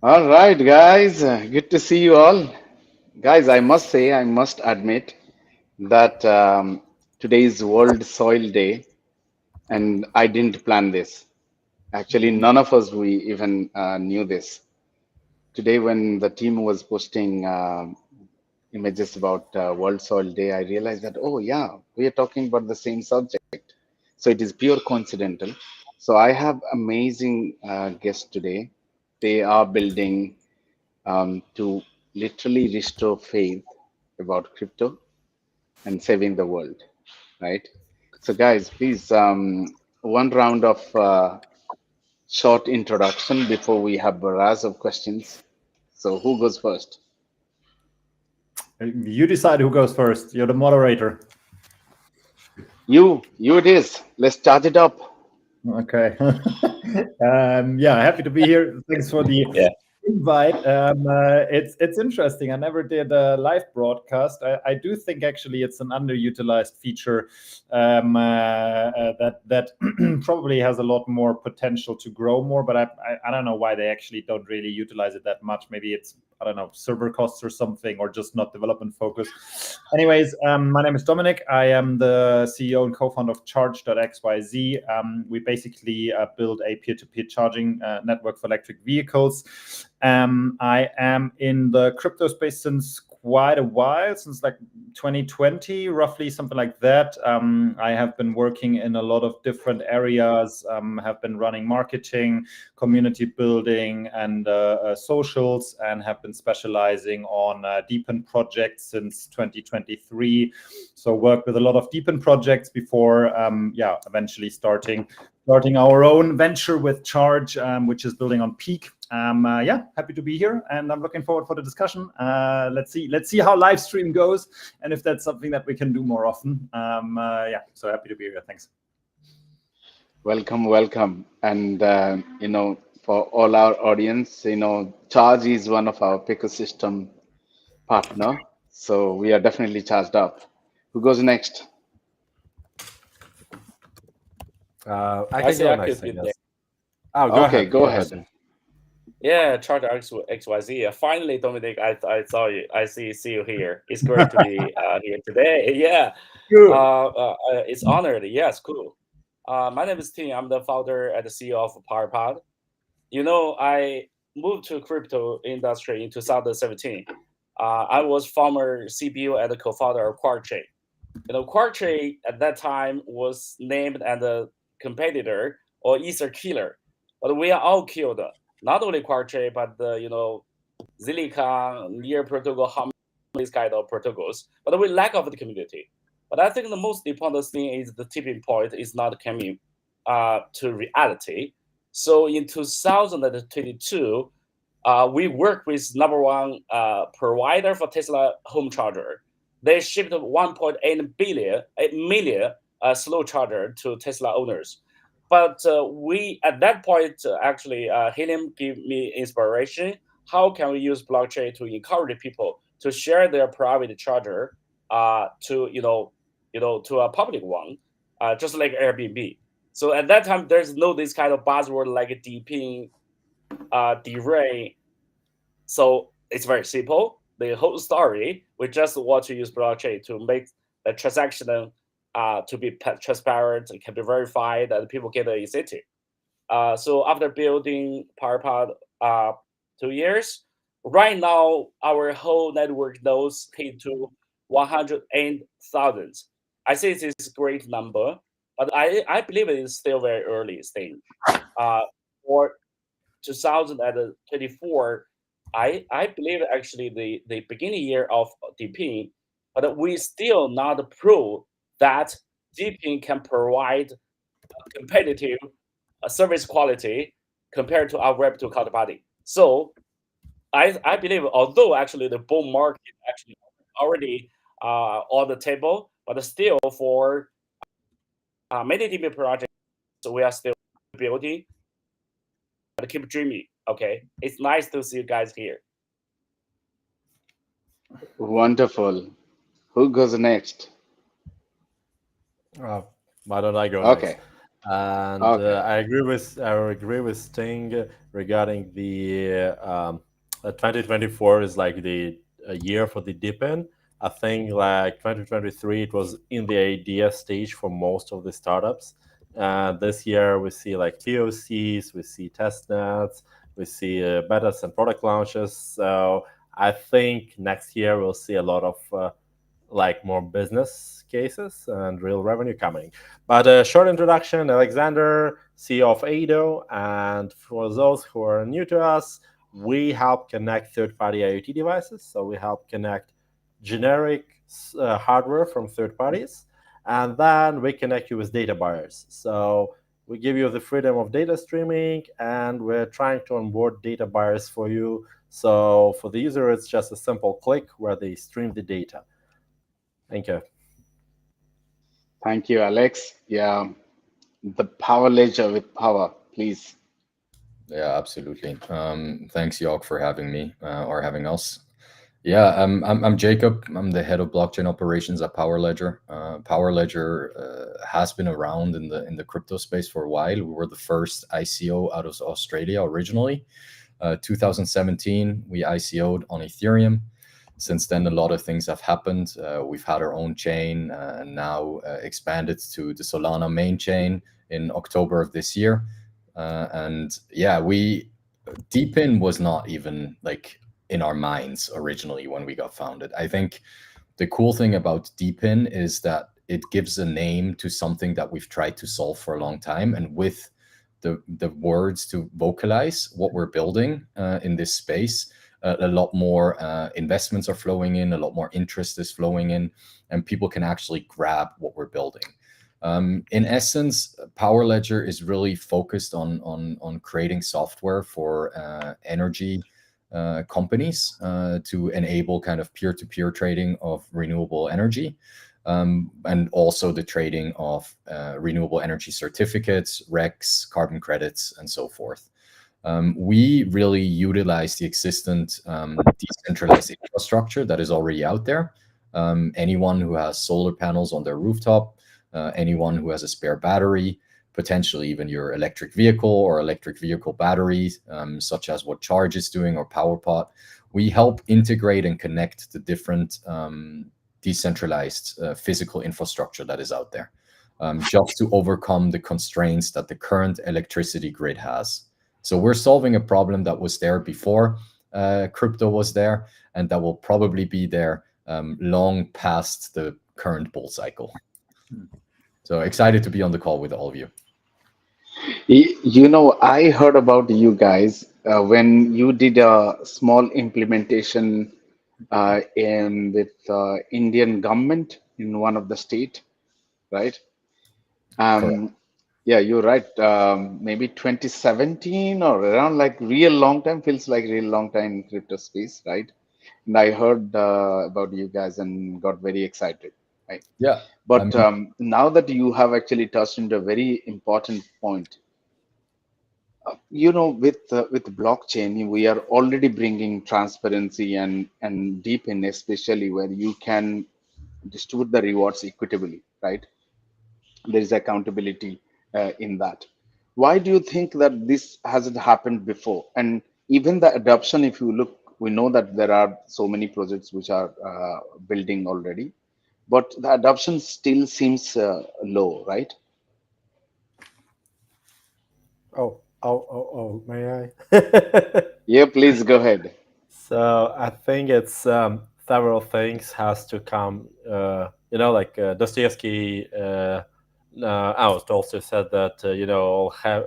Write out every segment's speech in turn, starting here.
All right, guys. Good to see you all. Guys, I must say, I must admit that today is World Soil Day, and I didn't plan this. Actually, none of us we even knew this. Today, when the team was posting images about World Soil Day, I realized that, oh, yeah, we are talking about the same subject. So it is pure coincidental. So I have amazing guests today. They are building to literally restore faith about crypto and saving the world, right? So, guys, please, one round of short introduction before we have barrage of questions. So, who goes first? You decide who goes first. You're the moderator. You it is. Let's charge it up. Okay. Yeah, happy to be here. Thanks for the Yeah. invite. It's interesting. I never did a live broadcast. I do think actually it's an underutilized feature that probably has a lot more potential to grow more. But I don't know why they actually don't really utilize it that much. Maybe it's, I don't know, server costs or something, or just not development focus. Anyways, my name is Dominic. I am the CEO and co-founder of Charge.xyz. We basically build a peer-to-peer charging network for electric vehicles. I am in the crypto space since quite a while, since like 2020, roughly, something like that. I have been working in a lot of different areas, have been running marketing, community building, and socials, and have been specializing on DePIN projects since 2023. So worked with a lot of DePIN projects before, eventually starting our own venture with Charge, which is building on Peak. Happy to be here, and I'm looking forward for the discussion. Let's see how live stream goes, and if that's something that we can do more often. So happy to be here. Thanks. Welcome, welcome. And, for all our audience, Charge is one of our ecosystem partner. So we are definitely charged up. Who goes next? I I can say go I next, could I be there. guess. Oh, Okay, go go ahead. ahead. Yeah, Charter XYZ. Finally, Dominic, I saw you. See you here. It's great to be here today. Yeah, Good. it's honored. Yes, cool. My name is Tim. I'm the founder and the CEO of Powerpod. I moved to crypto industry in 2017. I was former CBO and the co-founder of QuarkChain. QuarkChain at that time was named as a competitor or Ether killer, but we are all killed. Not only QuarkChain, but the Zilliqa, Near Protocol, how these kind of protocols. But we lack of the community. But I think the most important thing is the tipping point is not coming to reality. So in 2022, we worked with number one provider for Tesla home charger. They shipped 1.8 million slow charger to Tesla owners. But we at that point actually Helium gave me inspiration. How can we use blockchain to encourage people to share their private charger to a public one, just like Airbnb. So at that time, there's no this kind of buzzword like DePIN, DeRay. So it's very simple. The whole story, we just want to use blockchain to make the transaction to be transparent, it can be verified, and people get the incentive. So after building Powerpod 2 years, right now our whole network nodes hit to 108,000. I think this is a great number, but I believe it is still very early stage. For 2024, I believe actually the beginning year of DePIN, but we still not prove that DePIN can provide competitive service quality compared to our Web2 counterparty. So I believe, although actually the bull market actually already on the table, but still for many DePIN projects, we are still building, but keep dreaming. Okay, it's nice to see you guys here. Wonderful. Who goes next? Why don't I go next? Okay. And Okay. I agree with Sting regarding the 2024 is like the year for the DePIN. I think like 2023 it was in the idea stage for most of the startups. This year we see like POCs, we see test nets, we see betas and product launches. So I think next year we'll see a lot of like more business cases and real revenue coming. But a short introduction, Alexander, CEO of Aydo. And for those who are new to us, we help connect third-party IoT devices. So we help connect generic hardware from third parties, and then we connect you with data buyers. So we give you the freedom of data streaming, and we're trying to onboard data buyers for you. So for the user, it's just a simple click where they stream the data. Thank you. Thank you, Alex. Yeah, the power ledger with power, please. Yeah, absolutely. Thanks, York, for having me or having us. Yeah, I'm Jacob. I'm the head of blockchain operations at Powerledger. Powerledger has been around in the crypto space for a while. We were the first ICO out of Australia originally. 2017, we ICO'd on Ethereum. Since then, a lot of things have happened. We've had our own chain and now expanded to the Solana main chain in October of this year. And yeah, DePIN was not even like in our minds originally when we got founded. I think the cool thing about DePIN is that it gives a name to something that we've tried to solve for a long time, and with the words to vocalize what we're building in this space, a lot more investments are flowing in, a lot more interest is flowing in, and people can actually grab what we're building. In essence, Powerledger is really focused on creating software for energy companies to enable kind of peer-to-peer trading of renewable energy, and also the trading of renewable energy certificates, RECs, carbon credits, and so forth. We really utilize the existent decentralized infrastructure that is already out there. Anyone who has solar panels on their rooftop, anyone who has a spare battery, potentially even your electric vehicle or electric vehicle batteries, such as what Charge is doing or Powerpod. We help integrate and connect the different decentralized physical infrastructure that is out there, just to overcome the constraints that the current electricity grid has. So we're solving a problem that was there before crypto was there, and that will probably be there long past the current bull cycle. So excited to be on the call with all of you. You know, I heard about you guys when you did a small implementation in with Indian government in one of the state, right? Correct. Yeah, you're right. Maybe 2017 or around, like real long time, feels like real long time in crypto space, right? And I heard about you guys and got very excited, right? Yeah. But now that you have actually touched into a very important point, you know, with blockchain, we are already bringing transparency and deep in, especially where you can distribute the rewards equitably, right? There is accountability in that. Why do you think that this hasn't happened before? And even the adoption, if you look, we know that there are so many projects which are building already, but the adoption still seems low, right? May I? Yeah, please go ahead. So I think it's several things has to come. Like Dostoevsky also said that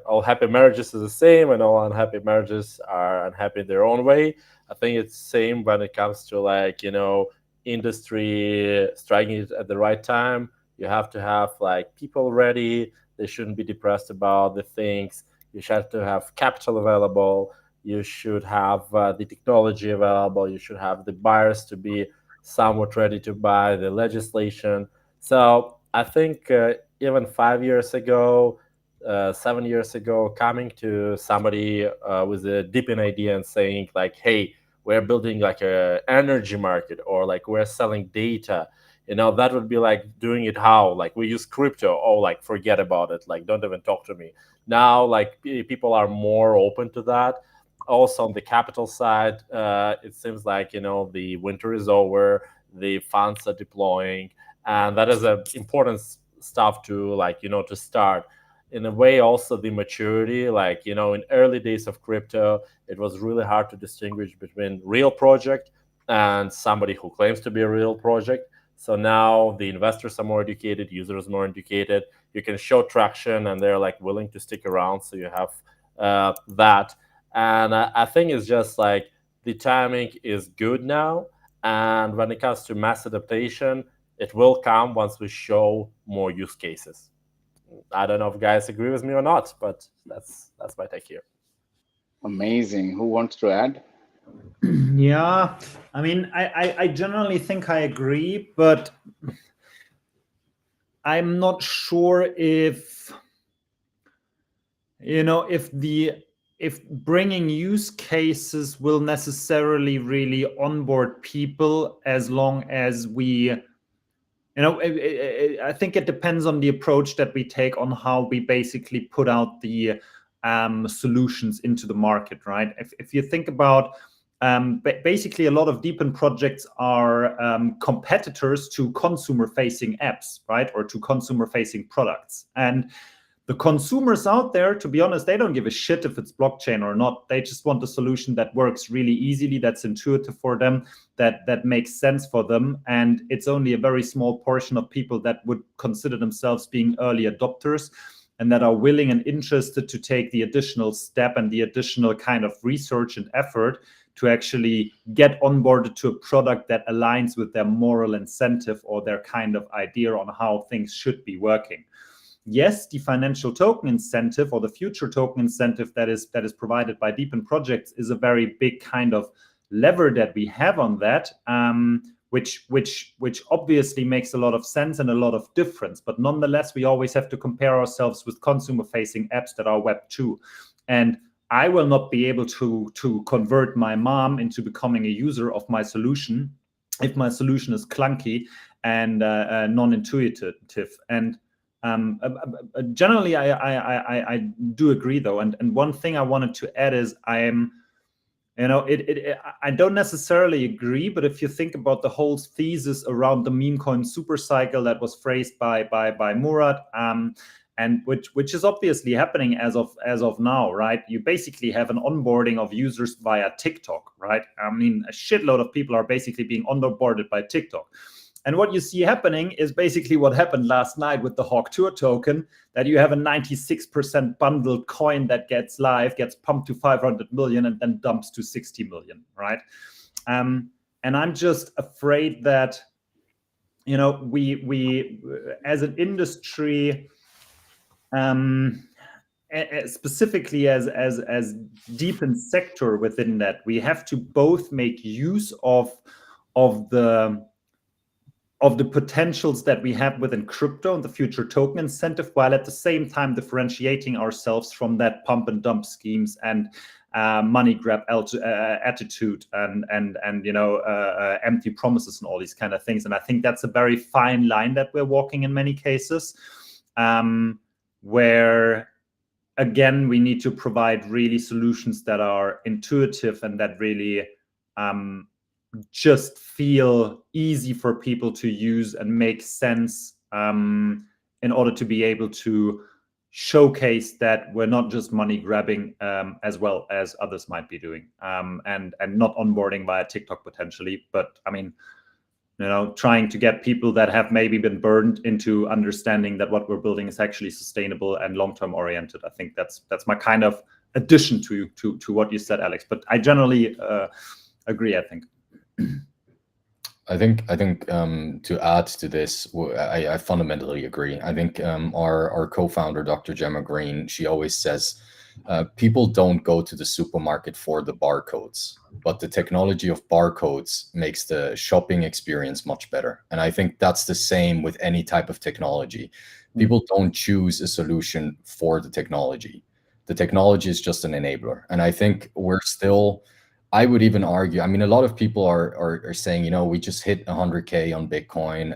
all happy marriages is the same, and all unhappy marriages are unhappy in their own way. I think it's same when it comes to industry striking it at the right time. You have to have like people ready. They shouldn't be depressed about the things. You should have to have capital available. You should have the technology available. You should have the buyers to be somewhat ready to buy the legislation. So I think even 5 years ago, 7 years ago, coming to somebody with a deep in idea and saying like, "Hey, we're building like a energy market, or like we're selling data," that would be like doing it how, like, we use crypto, oh, like, forget about it, like, don't even talk to me. Now, like, people are more open to that. Also on the capital side, it seems like, the winter is over, the funds are deploying, and that is a important stuff to, like, to start. In a way, also the maturity, like, in early days of crypto, it was really hard to distinguish between real project and somebody who claims to be a real project. So now the investors are more educated, users more educated. You can show traction, and they're like willing to stick around. So you have that, and I think it's just like the timing is good now. And when it comes to mass adaptation, it will come once we show more use cases. I don't know if guys agree with me or not, but that's my take here. Amazing. Who wants to add? Yeah, I mean, I generally think I agree, but I'm not sure if, if bringing use cases will necessarily really onboard people, as long as we, I think it depends on the approach that we take on how we basically put out the solutions into the market, right? If you think about, basically a lot of DePIN projects are competitors to consumer-facing apps, right? Or to consumer-facing products. And the consumers out there, to be honest, they don't give a shit if it's blockchain or not. They just want a solution that works really easily, that's intuitive for them, that makes sense for them. And it's only a very small portion of people that would consider themselves being early adopters and that are willing and interested to take the additional step and the additional kind of research and effort to actually get onboarded to a product that aligns with their moral incentive or their kind of idea on how things should be working. Yes, the financial token incentive or the future token incentive that is provided by DePIN projects is a very big kind of lever that we have on that, which obviously makes a lot of sense and a lot of difference. But nonetheless, we always have to compare ourselves with consumer-facing apps that are Web 2. And I will not be able to convert my mom into becoming a user of my solution if my solution is clunky and non-intuitive. And generally, I do agree, though. And one thing I wanted to add is I don't necessarily agree, but if you think about the whole thesis around the meme coin super cycle that was phrased by Murat, and which is obviously happening as of now, right? You basically have an onboarding of users via TikTok, right? I mean, a shitload of people are basically being onboarded by TikTok. And what you see happening is basically what happened last night with the Hawk Tour token, that you have a 96% bundled coin that gets live, gets pumped to 500 million and then dumps to 60 million, right? And I'm just afraid that, we as an industry, specifically as DePIN sector within that, we have to both make use of the potentials that we have within crypto and the future token incentive, while at the same time differentiating ourselves from that pump and dump schemes and money grab attitude and empty promises and all these kind of things. And I think that's a very fine line that we're walking in many cases, where again we need to provide really solutions that are intuitive and that really just feel easy for people to use and make sense, in order to be able to showcase that we're not just money grabbing, as well as others might be doing, and not onboarding via TikTok potentially, but I mean, trying to get people that have maybe been burned into understanding that what we're building is actually sustainable and long-term oriented. I think that's my kind of addition to what you said, Alex. But I generally agree, I think. I think to add to this, I fundamentally agree. I think our co-founder, Dr. Gemma Green, she always says, people don't go to the supermarket for the barcodes, but the technology of barcodes makes the shopping experience much better. And I think that's the same with any type of technology. People don't choose a solution for the technology. The technology is just an enabler. And I think we're still I would even argue. I mean, a lot of people are saying, you know, we just hit 100K on Bitcoin.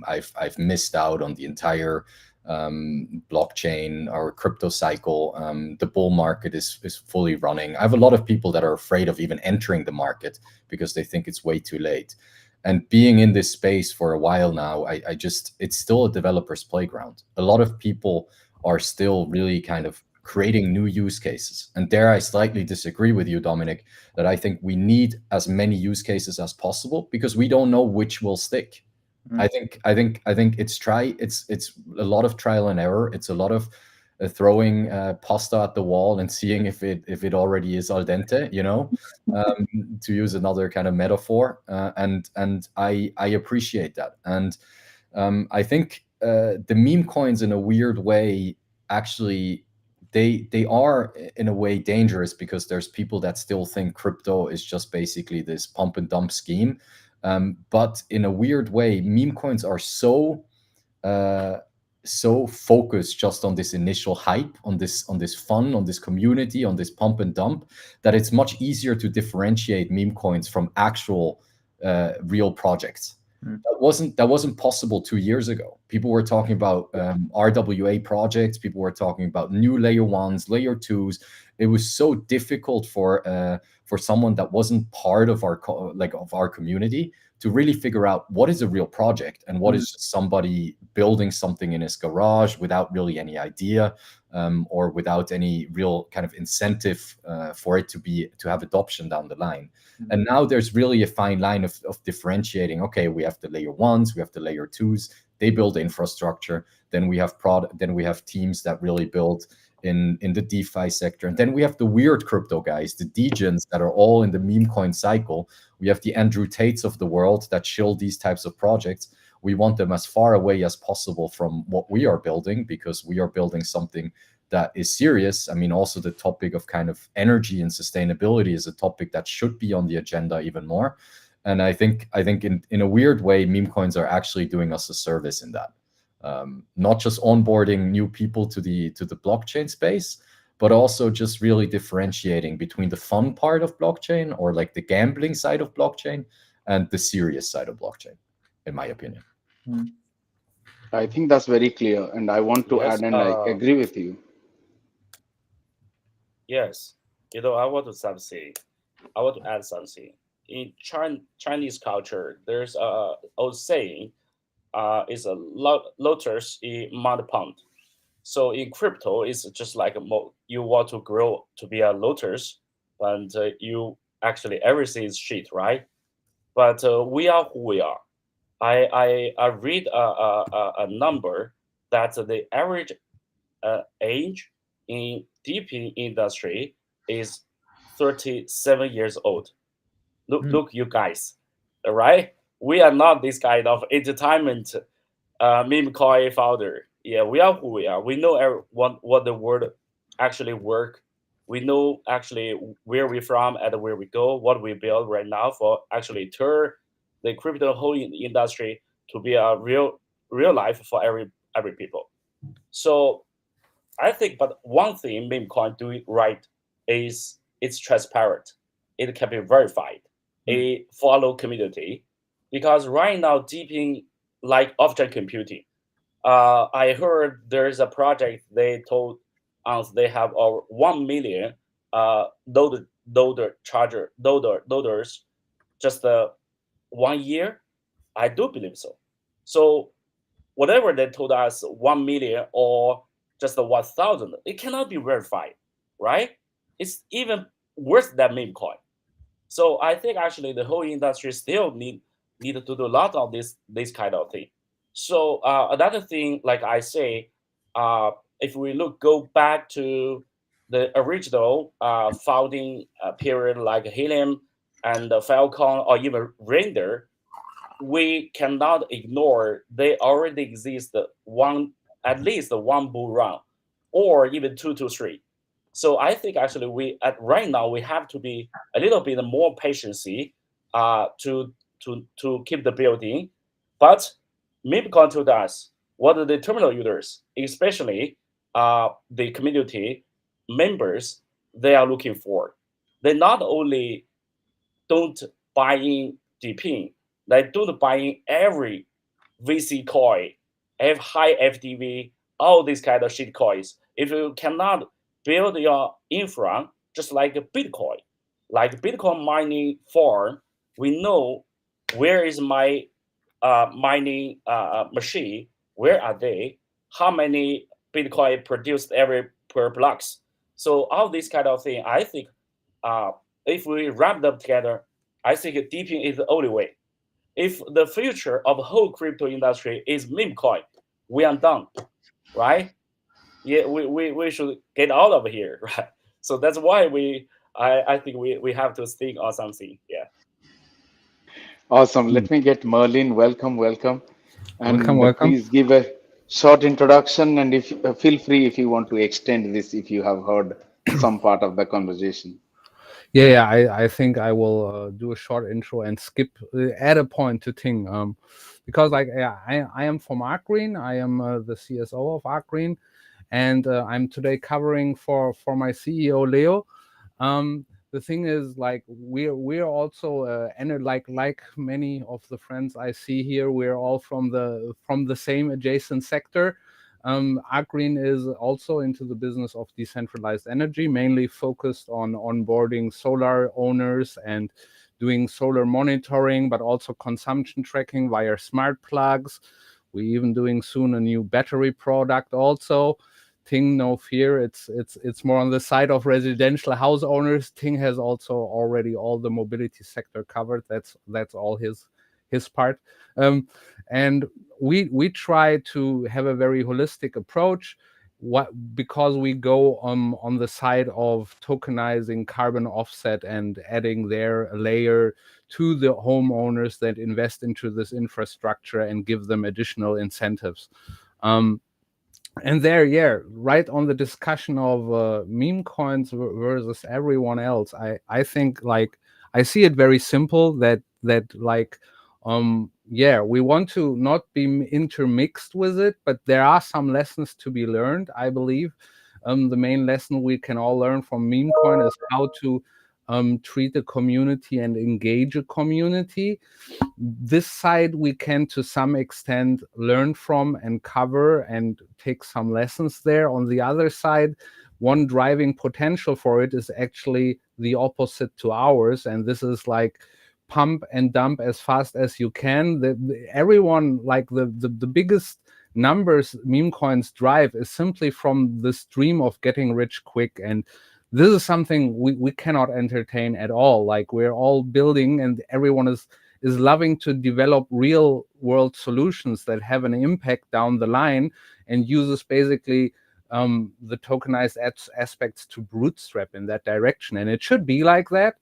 I've missed out on the entire blockchain or crypto cycle. The bull market is fully running. I have a lot of people that are afraid of even entering the market because they think it's way too late. And being in this space for a while now, I just, it's still a developer's playground. A lot of people are still really kind of creating new use cases. And there I slightly disagree with you, Dominic, that I think we need as many use cases as possible because we don't know which will stick. I think it's a lot of trial and error. It's a lot of throwing pasta at the wall and seeing if it already is al dente, you know, to use another kind of metaphor. And I appreciate that. And I think the meme coins, in a weird way, actually they are in a way dangerous because there's people that still think crypto is just basically this pump and dump scheme. But in a weird way, meme coins are so focused just on this initial hype, on this fun, on this community, on this pump and dump, that it's much easier to differentiate meme coins from actual real projects. That wasn't possible 2 years ago. People were talking about RWA projects. People were talking about new layer ones, layer twos. It was so difficult for someone that wasn't part of our community to really figure out what is a real project and what is just somebody building something in his garage without really any idea, or without any real kind of incentive for it to have adoption down the line. And now there's really a fine line of differentiating. Okay, we have the layer ones, we have the layer twos. They build infrastructure. Then we have teams that really build in the DeFi sector. And then we have the weird crypto guys, the degens that are all in the meme coin cycle. We have the Andrew Tates of the world that shill these types of projects. We want them as far away as possible from what we are building, because we are building something that is serious. I mean, also the topic of kind of energy and sustainability is a topic that should be on the agenda even more. And I think in a weird way, meme coins are actually doing us a service in that. Not just onboarding new people to the blockchain space, but also just really differentiating between the fun part of blockchain, or like the gambling side of blockchain, and the serious side of blockchain, in my opinion. I think that's very clear, and I want to Yes, add, and I agree with you. yes. You know, I want to add something. In Chinese culture, there's a old saying, is a lotus in mud pond. So in crypto, it's just like you want to grow to be a lotus, and you actually everything is shit, right? But we are who we are. I read a number that the average age in DePIN industry is 37 years old. Look, you guys, all right? We are not this kind of entertainment meme coin founder. Yeah, we are who we are. We know what the word actually work. We know actually where we're from and where we go, what we build right now for actually turn the crypto whole industry to be a real life for every people. So I think, but one thing meme coin do it right is it's transparent. It can be verified. A follow community, because right now deeping like off-chain computing. I heard there's a project they told us they have over 1 million noders just 1 year. I do believe so. So whatever they told us 1 million or just 1,000, it cannot be verified, right? It's even worse than meme coin. So I think actually the whole industry still need to do a lot of this kind of thing. So another thing, like I say, if we go back to the original founding period, like Helium and Falcon or even Render, we cannot ignore they already exist at least one bull run, or even 2 to 3. So I think actually right now we have to be a little bit more patiency to keep the building. But MIPCon told us what the terminal users, especially the community members, they are looking for. They not only don't buy in DePIN. They don't buy in every VC coin, high FDV, all these kind of shit coins. If you cannot build your infra just like a Bitcoin, like Bitcoin mining farm, we know where is my mining machine, where are they, how many Bitcoin produced every per blocks. So all these kind of thing, I think if we wrap them together, I think DePIN is the only way. If the future of the whole crypto industry is meme coin, we are done, right? Yeah, we should get out of here, right? So that's why I think we have to think on something. Yeah. Awesome. Let me get Merlin. Welcome, welcome. Welcome, And welcome. please give a short introduction. And if feel free if you want to extend this, if you have heard some part of the conversation. Yeah, I think I will do a short intro and skip, add a point to Ting, because like I am from Arkeen. I am the CSO of Arkeen, and I'm today covering for my CEO Leo. The thing is, like we're also and like many of the friends I see here, we're all from the same adjacent sector. Arkeen is also into the business of decentralized energy, mainly focused on onboarding solar owners and doing solar monitoring, but also consumption tracking via smart plugs. We're even doing soon a new battery product also. Ting, no fear, it's more on the side of residential house owners. Ting has also already all the mobility sector covered. That's all his part. And we try to have a very holistic approach, because we go on the side of tokenizing carbon offset and adding their layer to the homeowners that invest into this infrastructure and give them additional incentives. And there, yeah, right on the discussion of meme coins versus everyone else, I think like I see it very simple that like yeah, we want to not be intermixed with it, but there are some lessons to be learned, I believe. The main lesson we can all learn from meme coin is how to treat a community and engage a community. This side we can to some extent learn from and cover and take some lessons there. On the other side, one driving potential for it is actually the opposite to ours, and this is like pump and dump as fast as you can. Everyone, like the biggest numbers meme coins drive is simply from this dream of getting rich quick, and this is something we cannot entertain at all. Like we're all building, and everyone is loving to develop real world solutions that have an impact down the line, and uses basically the tokenized aspects to bootstrap in that direction. And it should be like that.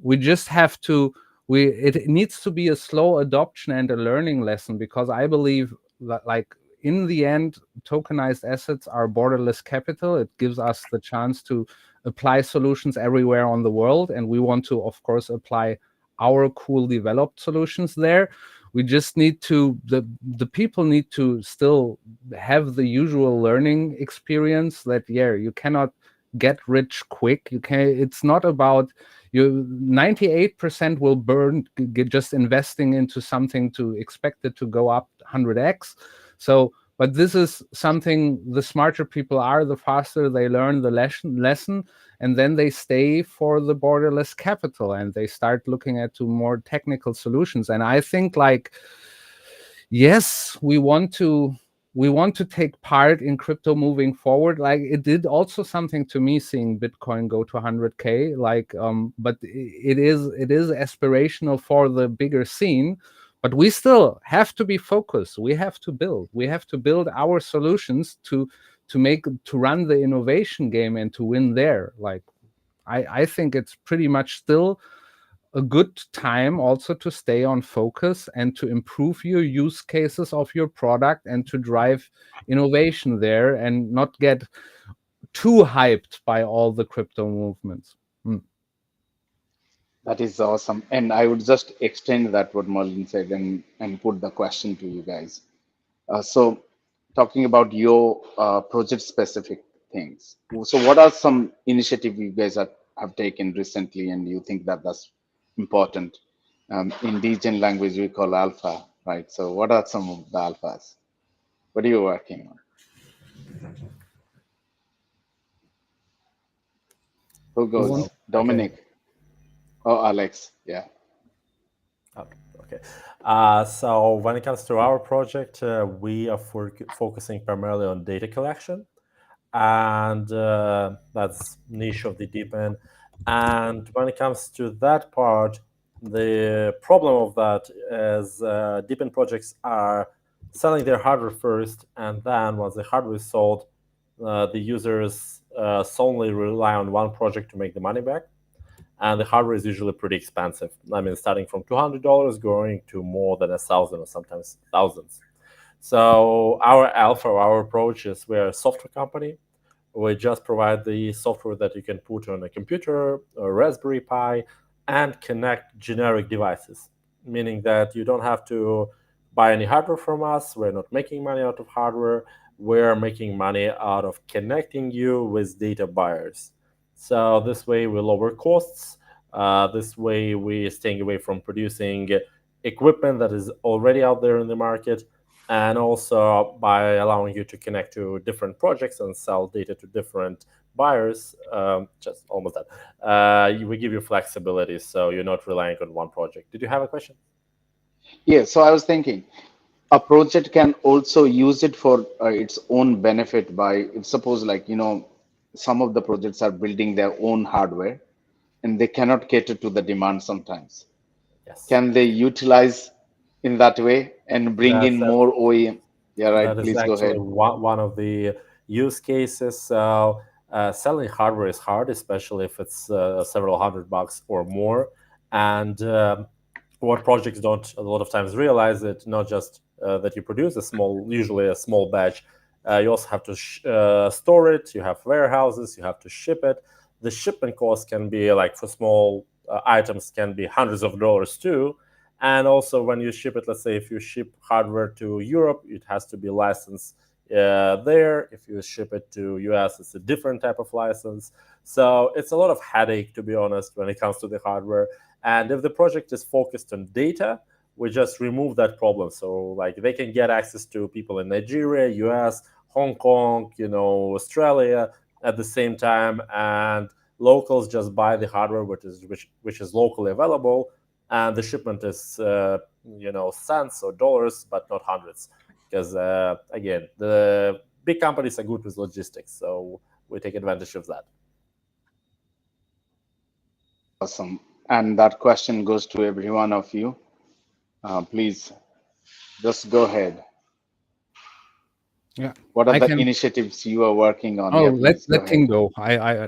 We just have to, it needs to be a slow adoption and a learning lesson, because I believe that like in the end, tokenized assets are borderless capital. It gives us the chance to apply solutions everywhere on the world. And we want to, of course, apply our cool developed solutions there. We just need to, the people need to still have the usual learning experience that, yeah, you cannot get rich quick. You can, it's not about you, 98% will burn just investing into something to expect it to go up 100x. So, but this is something, the smarter people are, the faster they learn the lesson, and then they stay for the borderless capital and they start looking at to more technical solutions. And I think like, yes, we want to take part in crypto moving forward. Like it did also something to me seeing Bitcoin go to 100K, like but it is aspirational for the bigger scene. But we still have to be focused. We have to build our solutions to run the innovation game and to win there. Like I think it's pretty much still a good time also to stay on focus and to improve your use cases of your product and to drive innovation there and not get too hyped by all the crypto movements. That is awesome. And I would just extend that what Merlin said and put the question to you guys. So talking about your project specific things. So what are some initiative you guys have taken recently and you think that that's important. In DGen language, we call alpha, right? So what are some of the alphas? What are you working on? Who goes? want- Dominic. Oh, Alex. Yeah. Okay. So when it comes to our project, we are focusing primarily on data collection, and that's niche of the DePIN. And when it comes to that part, the problem of that is DePIN projects are selling their hardware first, and then once the hardware is sold, the users solely rely on one project to make the money back. And the hardware is usually pretty expensive. I mean, starting from $200 going to more than 1,000 or sometimes thousands. So our alpha, our approach is we're a software company. We just provide the software that you can put on a computer or Raspberry Pi and connect generic devices, meaning that you don't have to buy any hardware from us. We're not making money out of hardware. We're making money out of connecting you with data buyers. So this way we lower costs. This way we're staying away from producing equipment that is already out there in the market, and also by allowing you to connect to different projects and sell data to different buyers. Just almost that. We give you flexibility, so you're not relying on one project. Did you have a question? Yeah. So I was thinking, a project can also use it for its own benefit by, if suppose like, some of the projects are building their own hardware and they cannot cater to the demand sometimes. Yes. Can they utilize in that way and bring in more OEM? Yeah, right. That is Please go actually ahead. one of the use cases. So selling hardware is hard, especially if it's several $100 or more. And what projects don't a lot of times realize it, not just that you produce usually a small batch, you also have to store it, you have warehouses, you have to ship it. The shipment cost can be like for small items can be hundreds of dollars too. And also when you ship it, let's say if you ship hardware to Europe, it has to be licensed there. If you ship it to US, it's a different type of license. So it's a lot of headache, to be honest, when it comes to the hardware. And if the project is focused on data, we just remove that problem. So like they can get access to people in Nigeria, US, Hong Kong, Australia at the same time, and locals just buy the hardware which is locally available, and the shipment is cents or dollars, but not hundreds, because again, the big companies are good with logistics, so we take advantage of that. Awesome. And that question goes to every one of you. Please, just go ahead. Yeah. What are I the can. initiatives you are working on? Oh, Yeah, let please go let Ting ahead. go.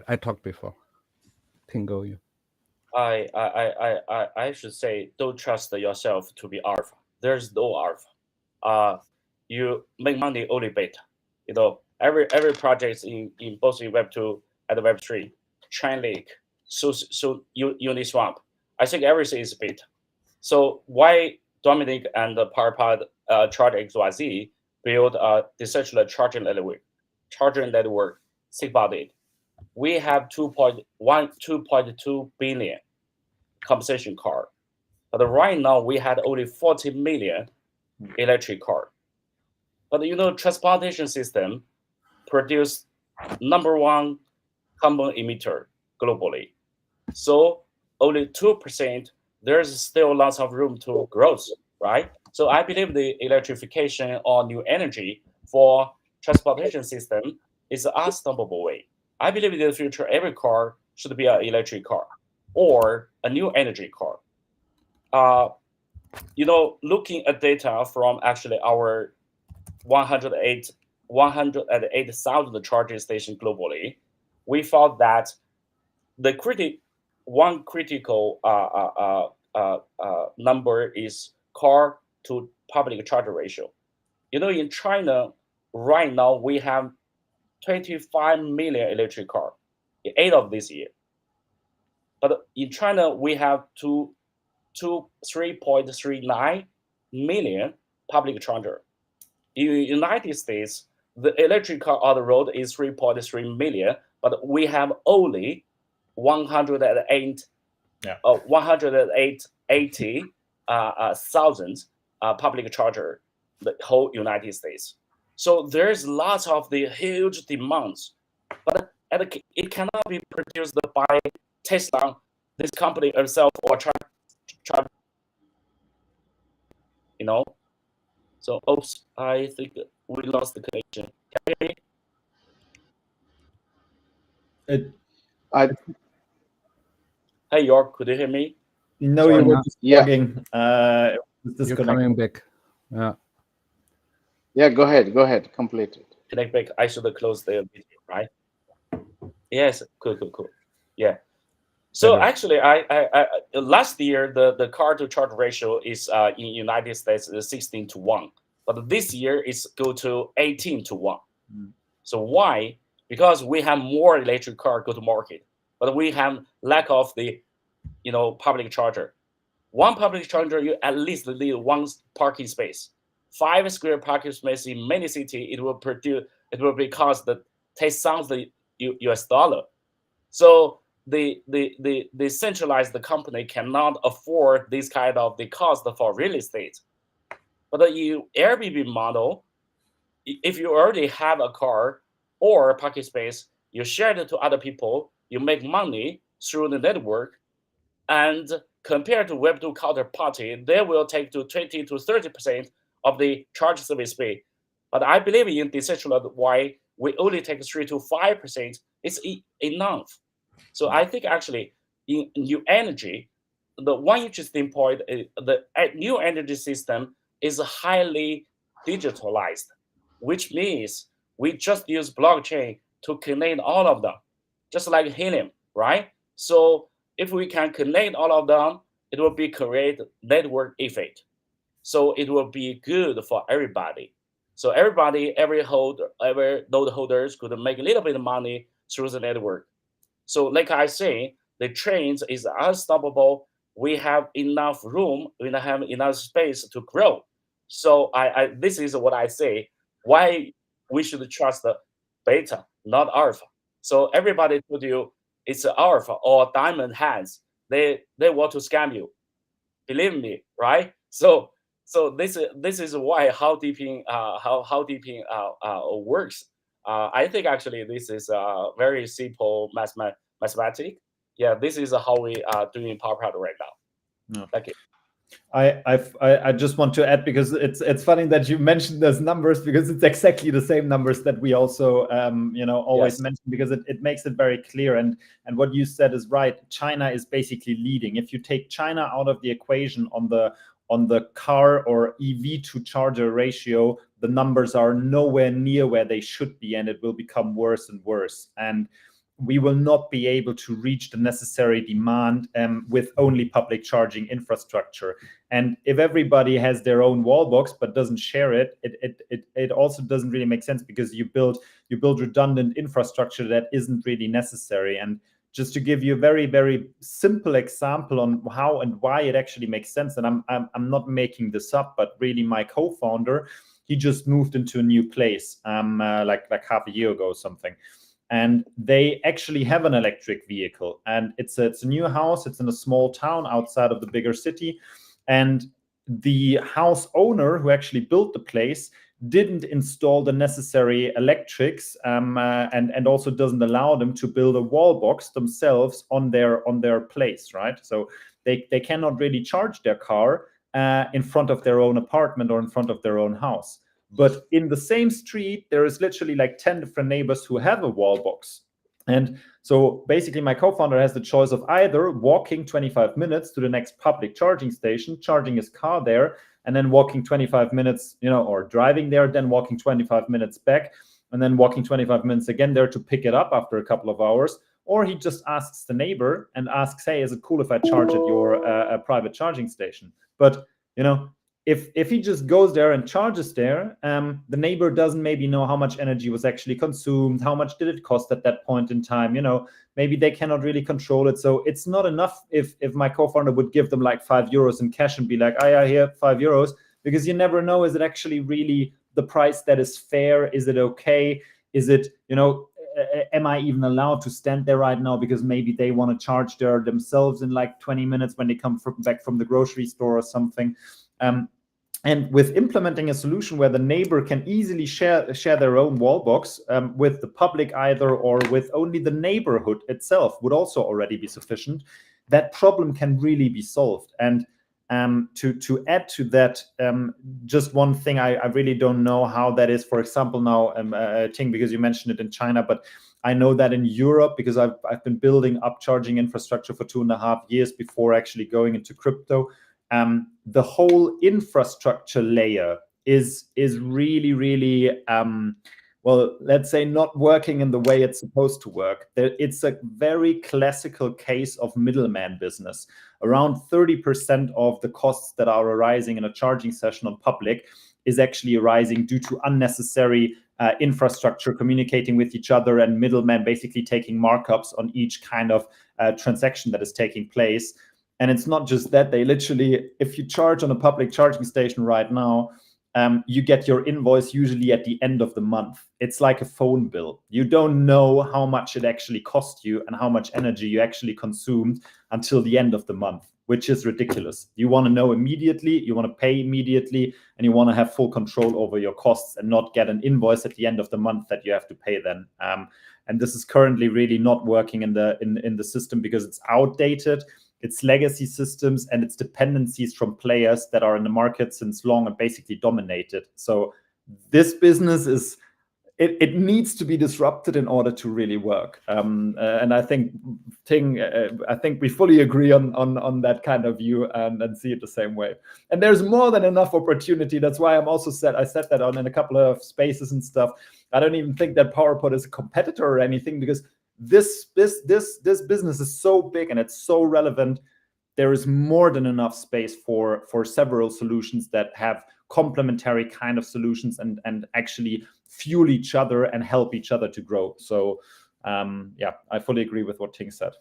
I talked before. Ting go, you. I should say, don't trust yourself to be alpha. There's no alpha. You make money only beta. Every project in both in Web2 and Web3, Chainlink, so Uniswap. I think everything is beta. So why Dominic and the Powerpod Charge XYZ build a decentralized charging network? Think about it. We have 2.2 billion compensation car, but right now we had only 40 million electric car. But transportation system produce #1 carbon emitter globally. So only 2%, there's still lots of room to growth, right? So I believe the electrification or new energy for transportation system is an unstoppable way. I believe in the future, every car should be an electric car or a new energy car. Looking at data from actually our 108,000 charging stations globally, we found that the critical number is car to public charger ratio. In China right now we have 25 million electric car, 8 of this year. But in China we have 3.39 million public charger. In the United States, the electric car on the road is 3.3 million, but we have only 108 180,000 public charger the whole United States. So there's lots of the huge demands, but it cannot be produced by Tesla, this company itself, or So oops, I think we lost the connection. Can you hear me? Hey York, could you hear me? No, Sorry. you were just logging. You're coming back. Yeah, go ahead, complete it. Connect back. I should close the video, right? Yes, cool. Yeah. So actually, I last year the car to charge ratio is in United States is 16:1, but this year it's go to 18:1. So why? Because we have more electric car go to market, but we have lack of the public charger. One public charger, you at least need one parking space. 5 square parking space in many cities, it will be cost the US dollar. So the centralized company cannot afford this kind of the cost for real estate. But the Airbnb model, if you already have a car or a parking space, you share it to other people, you make money through the network, and compared to Web2 counterparty, they will take to 20 to 30% of the charge service fee. But I believe in decentralized, why we only take 3 to 5%, it's enough. So I think actually in new energy, the one interesting point is the new energy system is highly digitalized, which means we just use blockchain to connect all of them, just like helium, right? So if we can connect all of them, it will be create network effect. So it will be good for everybody. So every node holders could make a little bit of money through the network. So like I say, the trains is unstoppable. We have enough room, we have enough space to grow. So this is what I say, why we should trust the beta, not alpha. So everybody told you it's alpha or diamond hands. They want to scam you. Believe me, right? So this is why how DePIN works. I think actually this is a very simple mathematics. Yeah, this is how we are doing Powerpod right now. Thank you. I just want to add, because it's funny that you mentioned those numbers, because it's exactly the same numbers that we also always mention, because it makes it very clear, and what you said is right. China is basically leading. If you take China out of the equation on the car or EV to charger ratio, the numbers are nowhere near where they should be, and it will become worse and worse. And we will not be able to reach the necessary demand with only public charging infrastructure. And if everybody has their own wall box but doesn't share it, it also doesn't really make sense, because you build redundant infrastructure that isn't really necessary. And just to give you a very, very simple example on how and why it actually makes sense, and I'm not making this up, but really my co-founder, he just moved into a new place like half a year ago or something. And they actually have an electric vehicle, and it's a new house. It's in a small town outside of the bigger city, and the house owner who actually built the place didn't install the necessary electrics, and also doesn't allow them to build a wall box themselves on their place, right? So they cannot really charge their car in front of their own apartment or in front of their own house. But in the same street, there is literally like 10 different neighbors who have a wall box. And so basically my co-founder has the choice of either walking 25 minutes to the next public charging station, charging his car there, and then walking 25 minutes, or driving there, then walking 25 minutes back, and then walking 25 minutes again there to pick it up after a couple of hours. Or he just asks the neighbor and asks, hey, is it cool if I charge at your private charging station? But, if he just goes there and charges there, the neighbor doesn't maybe know how much energy was actually consumed, how much did it cost at that point in time, maybe they cannot really control it. So it's not enough if my co-founder would give them like €5 in cash and be like, oh yeah, here, €5, because you never know, is it actually really the price that is fair? Is it okay? Is it, am I even allowed to stand there right now because maybe they want to charge themselves in like 20 minutes when they come back from the grocery store or something. And with implementing a solution where the neighbor can easily share their own wall box with the public either, or with only the neighborhood itself would also already be sufficient, that problem can really be solved. And to add to that, just one thing, I really don't know how that is, for example, now, Ting, because you mentioned it in China, but I know that in Europe, because I've been building up charging infrastructure for 2.5 years before actually going into crypto. The whole infrastructure layer is really, really, well, let's say not working in the way it's supposed to work. It's a very classical case of middleman business. Around 30% of the costs that are arising in a charging session on public is actually arising due to unnecessary infrastructure communicating with each other, and middlemen basically taking markups on each kind of transaction that is taking place. And it's not just that, they literally, if you charge on a public charging station right now, you get your invoice usually at the end of the month. It's like a phone bill. You don't know how much it actually cost you and how much energy you actually consumed until the end of the month, which is ridiculous. You want to know immediately, you want to pay immediately, and you want to have full control over your costs and not get an invoice at the end of the month that you have to pay then. And this is currently really not working in the system because it's outdated. It's legacy systems and its dependencies from players that are in the market since long and basically dominated. So this business is, it needs to be disrupted in order to really work. And I think, Ting, I think we fully agree on that kind of view and see it the same way. And there's more than enough opportunity. That's why I said that on in a couple of spaces and stuff. I don't even think that Powerpod is a competitor or anything, because this business is so big and it's so relevant. There is more than enough space for several solutions that have complementary kind of solutions and actually fuel each other and help each other to grow. So yeah, I fully agree with what Ting said.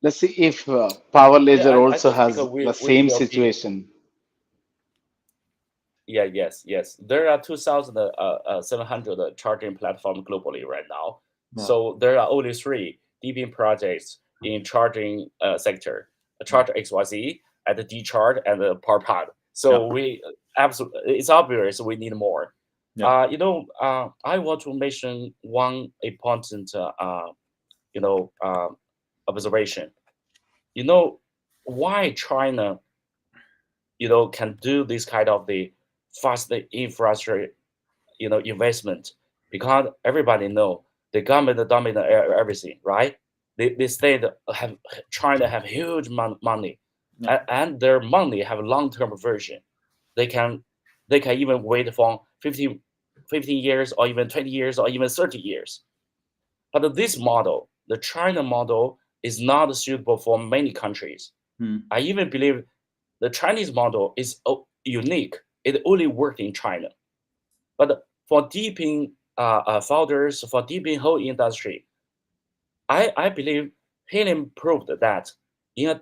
Let's see if Powerledger I also just has think the same will be- situation. Yeah, yes. There are 2,700 charging platforms globally right now. Yeah. So there are only 3 DePIN projects in charging sector: Charge XYZ, and the DCharge, and the Powerpod. So we absolutely, it's obvious we need more. Yeah. I want to mention one important, observation. Why China, can do this kind of the fast infrastructure, investment? Because everybody know the government dominate everything, right? They state China have huge money, and their money have a long-term version. They can even wait for 15 years, or even 20 years, or even 30 years. But this model, the China model, is not suitable for many countries. I even believe the Chinese model is unique. It only works in China. But for DePIN founders, for DePIN whole industry, I believe Helium proved that in a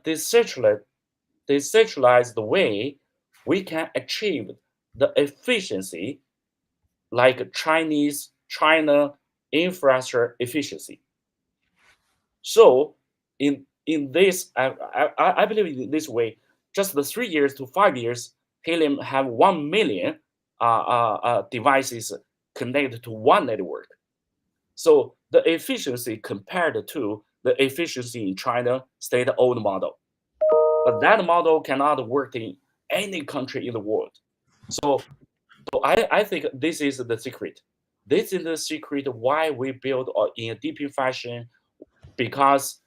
decentralized way, we can achieve the efficiency like China infrastructure efficiency. So in this, I believe in this way, just the 3 years to 5 years, Helium have 1 million devices connected to one network. So the efficiency compared to the efficiency in China state-owned model. But that model cannot work in any country in the world. So I think this is the secret. This is the secret why we build in a DePIN fashion, because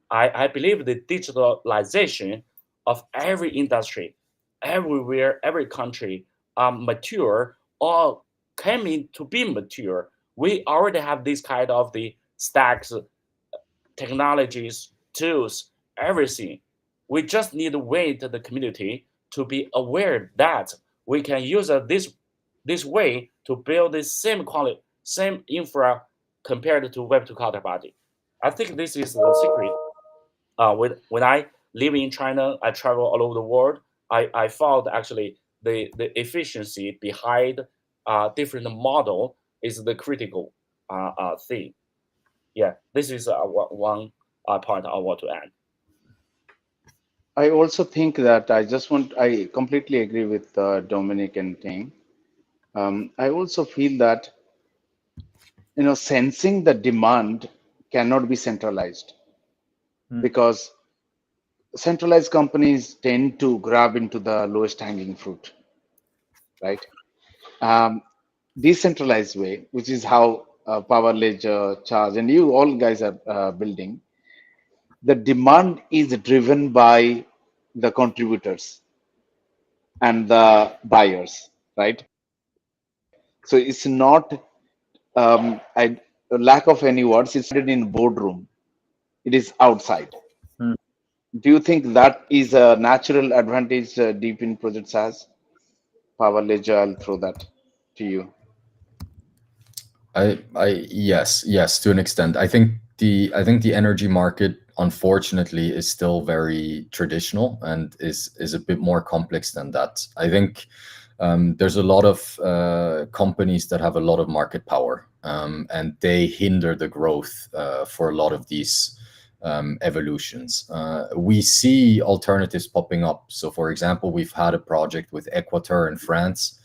I believe the digitalization of every industry, everywhere, every country are mature or coming to be mature. We already have this kind of the stacks, technologies, tools, everything. We just need to wait the community to be aware that we can use this way to build the same quality, same infra compared to Web2 counterparty. I think this is the secret. When I live in China, I travel all over the world. I found actually the efficiency behind different model is the critical. theme. Yeah, this is one part I want to add. I also think that I completely agree with Dominic and Ting. I also feel that, sensing the demand cannot be centralized, because centralized companies tend to grab into the lowest hanging fruit, right? Um, Decentralized way, which is how Powerledger, Charge, and you all guys are building, the demand is driven by the contributors and the buyers, right? So it's not I lack of any words. It's not in boardroom. It is outside. Hmm. Do you think that is a natural advantage DePIN projects has? Powerledger, I'll throw that to you. Yes, to an extent. I think the energy market, unfortunately, is still very traditional and is a bit more complex than that. I think there's a lot of companies that have a lot of market power, and they hinder the growth for a lot of these evolutions. We see alternatives popping up. So, for example, we've had a project with Equateur in France,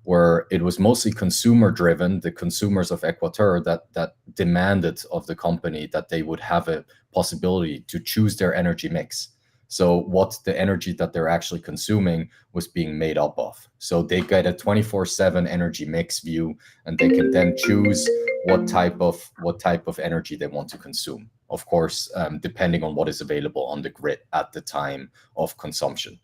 where it was mostly consumer driven, the consumers of Equateur that demanded of the company that they would have a possibility to choose their energy mix. So what the energy that they're actually consuming was being made up of. So they get a 24/7 energy mix view, and they can then choose what type of energy they want to consume. Of course, depending on what is available on the grid at the time of consumption.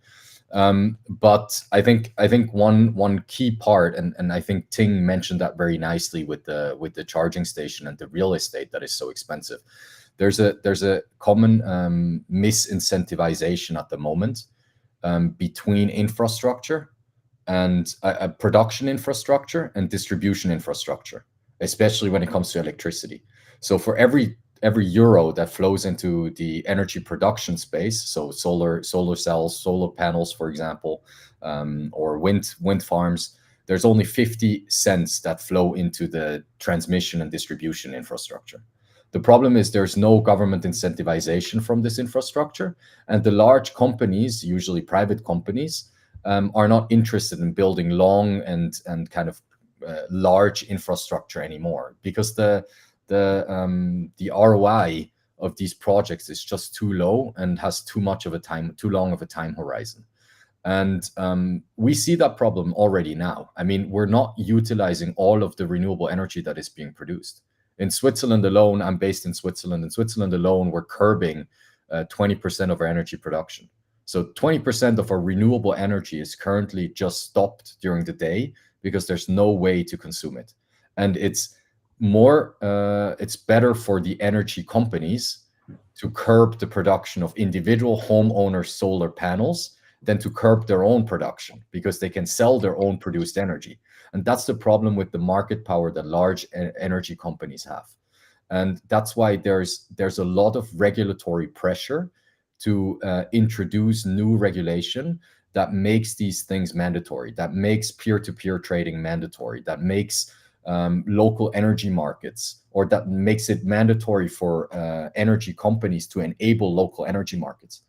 But I think one key part, and I think Ting mentioned that very nicely with the charging station and the real estate that is so expensive. There's a common misincentivization at the moment between infrastructure and production infrastructure and distribution infrastructure, especially when it comes to electricity. So for every euro that flows into the energy production space, so solar cells, solar panels, for example, or wind farms, there's only 50 cents that flow into the transmission and distribution infrastructure. The problem is there's no government incentivization from this infrastructure, and the large companies, usually private companies, are not interested in building long and kind of large infrastructure anymore, because the ROI of these projects is just too low and has too long of a time horizon. And we see that problem already now. I mean, we're not utilizing all of the renewable energy that is being produced. In Switzerland alone, I'm based in Switzerland. In Switzerland alone, we're curbing 20% of our energy production. So 20% of our renewable energy is currently just stopped during the day because there's no way to consume it. And it's better for the energy companies to curb the production of individual homeowner solar panels than to curb their own production, because they can sell their own produced energy. And that's the problem with the market power that large energy companies have. And that's why there's a lot of regulatory pressure to introduce new regulation that makes these things mandatory, that makes peer-to-peer trading mandatory, that makes local energy markets, or that makes it mandatory for energy companies to enable local energy markets.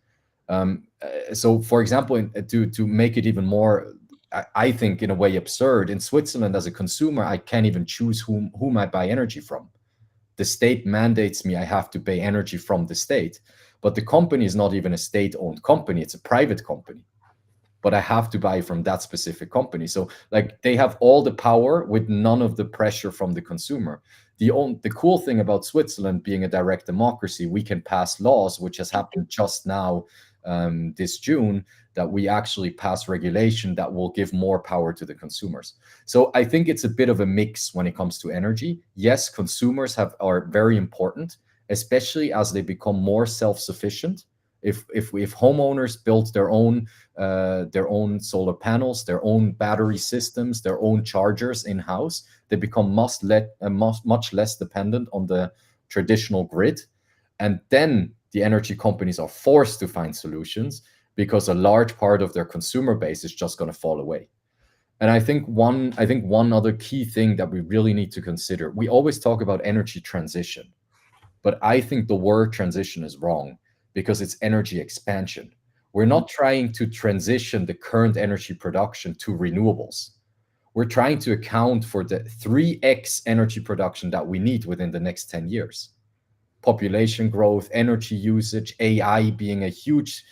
So, for example, to make it even more, I think, in a way absurd, in Switzerland, as a consumer, I can't even choose whom I buy energy from. The state mandates me I have to pay energy from the state, but the company is not even a state-owned company, it's a private company. But I have to buy from that specific company. So like, they have all the power with none of the pressure from the consumer. The cool thing about Switzerland being a direct democracy, we can pass laws, which has happened just now this June, that we actually pass regulation that will give more power to the consumers. So I think it's a bit of a mix when it comes to energy. Yes, consumers are very important, especially as they become more self-sufficient. If homeowners build their own solar panels, their own battery systems, their own chargers in-house, they become much less dependent on the traditional grid. And then the energy companies are forced to find solutions, because a large part of their consumer base is just going to fall away. And I think one other key thing that we really need to consider, we always talk about energy transition, but I think the word transition is wrong because it's energy expansion. We're not trying to transition the current energy production to renewables. We're trying to account for the 3x energy production that we need within the next 10 years. Population growth, energy usage, AI being a huge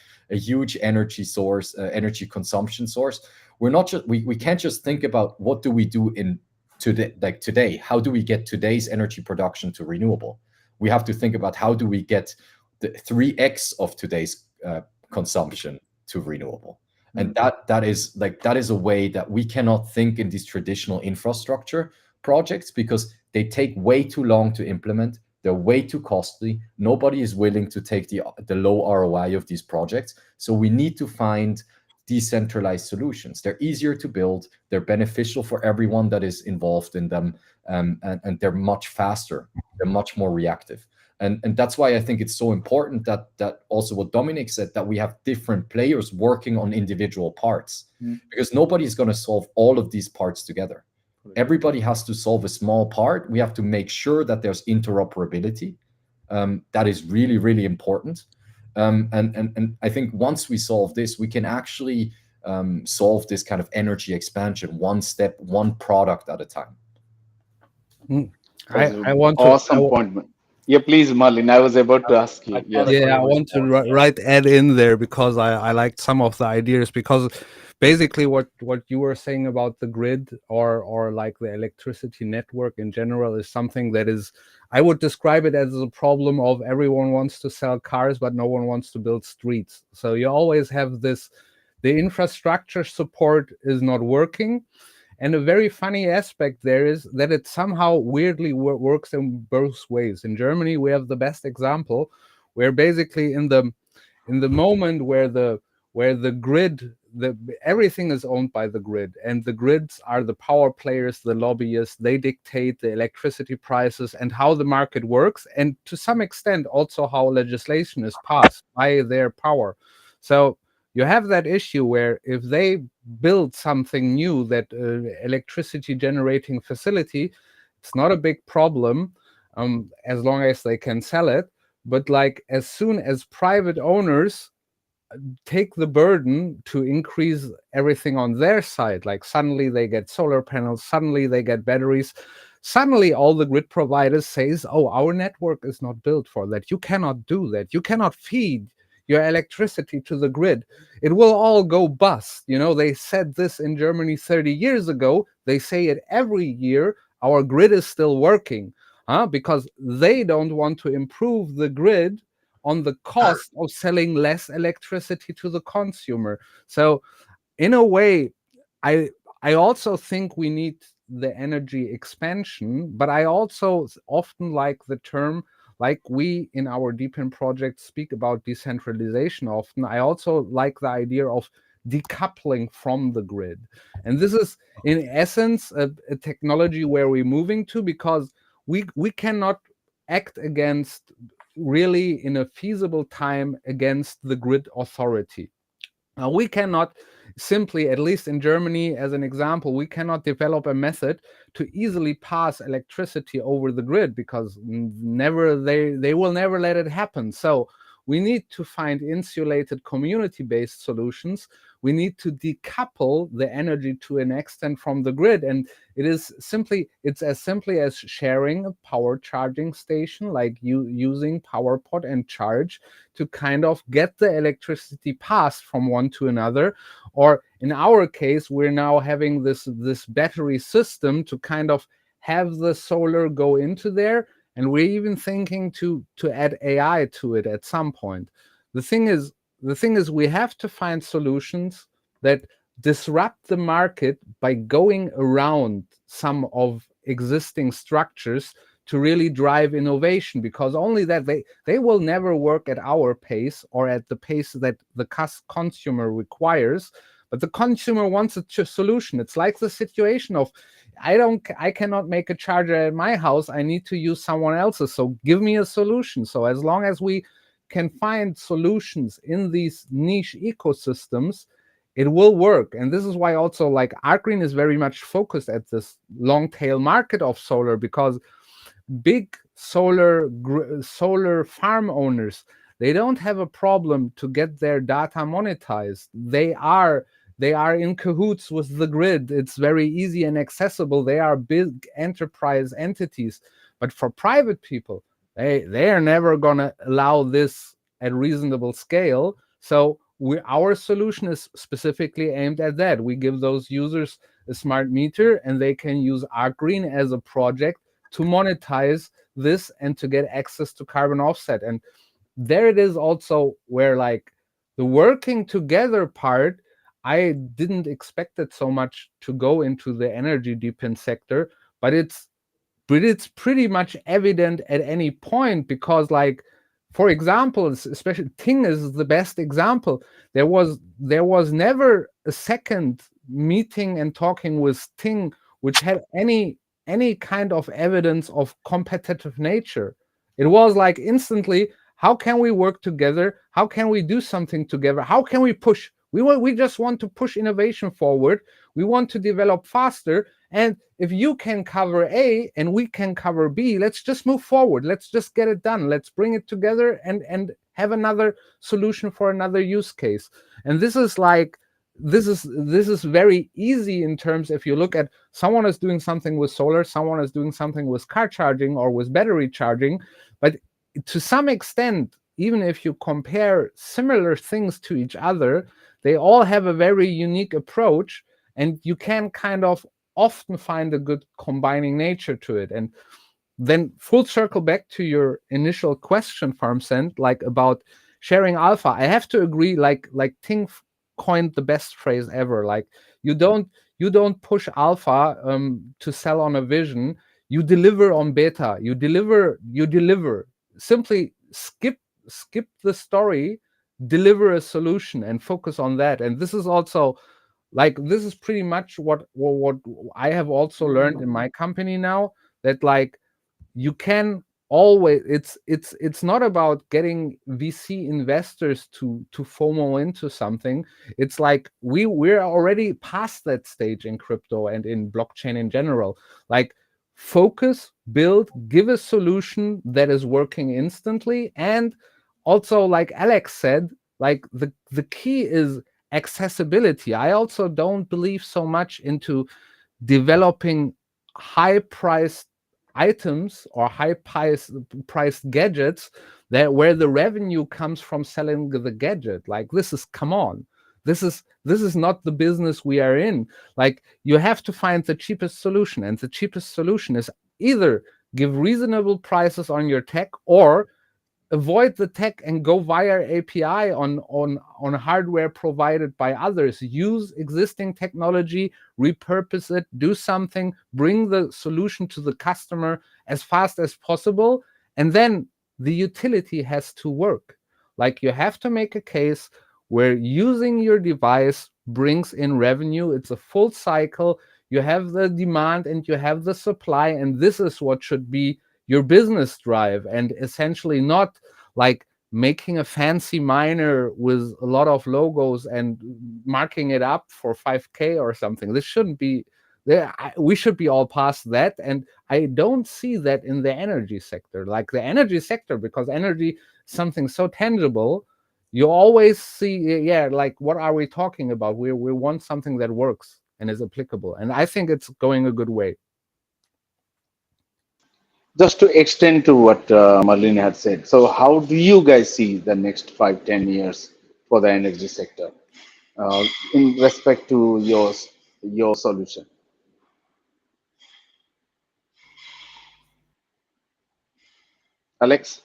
energy source, energy consumption source. We're not just we can't just think about what do we do in today. How do we get today's energy production to renewable? We have to think about how do we get the 3x of today's consumption to renewable. And that is a way that we cannot think in these traditional infrastructure projects because they take way too long to implement. They're way too costly. Nobody is willing to take the low ROI of these projects. So we need to find decentralized solutions. They're easier to build. They're beneficial for everyone that is involved in them, and they're much faster. They're much more reactive. And that's why I think it's so important that also what Dominic said, that we have different players working on individual parts, because nobody is going to solve all of these parts together. Everybody has to solve a small part. We have to make sure that there's interoperability. That is really, really important. And I think once we solve this, we can actually solve this kind of energy expansion, one step, one product at a time. I want to awesome point. Yeah, please, Marlene. I was about to ask you. Yes. Yeah, I want to add in there because I liked some of the ideas, because basically what you were saying about the grid or like the electricity network in general is something that is, I would describe it as a problem of everyone wants to sell cars, but no one wants to build streets. So you always have this, the infrastructure support is not working. And a very funny aspect there is that it somehow weirdly works in both ways. In Germany, we have the best example where basically in the moment where the grid, everything is owned by the grid, and the grids are the power players, the lobbyists. They dictate the electricity prices and how the market works, and to some extent also how legislation is passed by their power. So you have that issue where if they build something new, that electricity generating facility, it's not a big problem as long as they can sell it. But like as soon as private owners take the burden to increase everything on their side, like suddenly they get solar panels, suddenly they get batteries, suddenly all the grid providers says, oh, our network is not built for that. You cannot do that. You cannot feed your electricity to the grid. It will all go bust. You know, they said this in Germany 30 years ago. They say it every year. Our grid is still working, because they don't want to improve the grid on the cost of selling less electricity to the consumer. So in a way, I also think we need the energy expansion, but I also often like the term, like we in our DePIN project speak about decentralization often. I also like the idea of decoupling from the grid. And this is in essence a technology where we're moving to, because we cannot act against, really in a feasible time, against the grid authority. We cannot simply, at least in Germany as an example, we cannot develop a method to easily pass electricity over the grid, because they will never let it happen. So we need to find insulated community-based solutions. We need to decouple the energy to an extent from the grid. And it's as simply as sharing a power charging station, like using Powerpod and charge to kind of get the electricity passed from one to another. Or in our case, we're now having this battery system to kind of have the solar go into there. And we're even thinking to add AI to it at some point. The thing is, we have to find solutions that disrupt the market by going around some of existing structures to really drive innovation, because only that they will never work at our pace or at the pace that the consumer requires. But the consumer wants a solution. It's like the situation of, I cannot make a charger at my house. I need to use someone else's. So give me a solution. So as long as we can find solutions in these niche ecosystems, it will work. And this is why also like Arkeen is very much focused at this long tail market of solar, because big solar farm owners, they don't have a problem to get their data monetized. They are in cahoots with the grid. It's very easy and accessible. They are big enterprise entities. But for private people, they are never going to allow this at reasonable scale. So our solution is specifically aimed at that. We give those users a smart meter, and they can use Arkeen as a project to monetize this and to get access to carbon offset. And there it is also where like the working together part, I didn't expect it so much to go into the energy DePIN sector, but it's pretty much evident at any point, because like, for example, especially Ting is the best example. There was never a second meeting and talking with Ting which had any kind of evidence of competitive nature. It was like instantly, how can we work together? How can we do something together? How can we push? We just want to push innovation forward. We want to develop faster. And if you can cover A and we can cover B, let's just move forward. Let's just get it done. Let's bring it together and have another solution for another use case. And this is like, this is very easy in terms, if you look at someone is doing something with solar, someone is doing something with car charging or with battery charging. But to some extent, even if you compare similar things to each other, they all have a very unique approach, and you can kind of often find a good combining nature to it. And then full circle back to your initial question, FarmSend, like about sharing alpha. I have to agree, like Ting coined the best phrase ever. Like you don't push alpha to sell on a vision. You deliver on beta. You deliver. Simply skip the story, deliver a solution, and focus on that. And this is also like, this is pretty much what I have also learned in my company now, that like you can always, it's not about getting VC investors to FOMO into something. It's like we're already past that stage in crypto and in blockchain in general. Like focus, build, give a solution that is working instantly. And also, like Alex said, like the key is accessibility. I also don't believe so much into developing high priced items or high priced gadgets that where the revenue comes from selling the gadget. Like this is, come on, this is not the business we are in. Like you have to find the cheapest solution, and the cheapest solution is either give reasonable prices on your tech, or avoid the tech and go via API on hardware provided by others. Use existing technology, repurpose it, do something, bring the solution to the customer as fast as possible. And then the utility has to work. Like you have to make a case where using your device brings in revenue. It's a full cycle. You have the demand and you have the supply, and this is what should be your business drive, and essentially not like making a fancy miner with a lot of logos and marking it up for 5K or something. This shouldn't be there. We should be all past that. And I don't see that in the energy sector. Like the energy sector, because energy is something so tangible, you always see, yeah, like what are we talking about? We want something that works and is applicable. And I think it's going a good way. Just to extend to what Marlene had said, so how do you guys see the next 5-10 years for the energy sector in respect to your solution? Alex,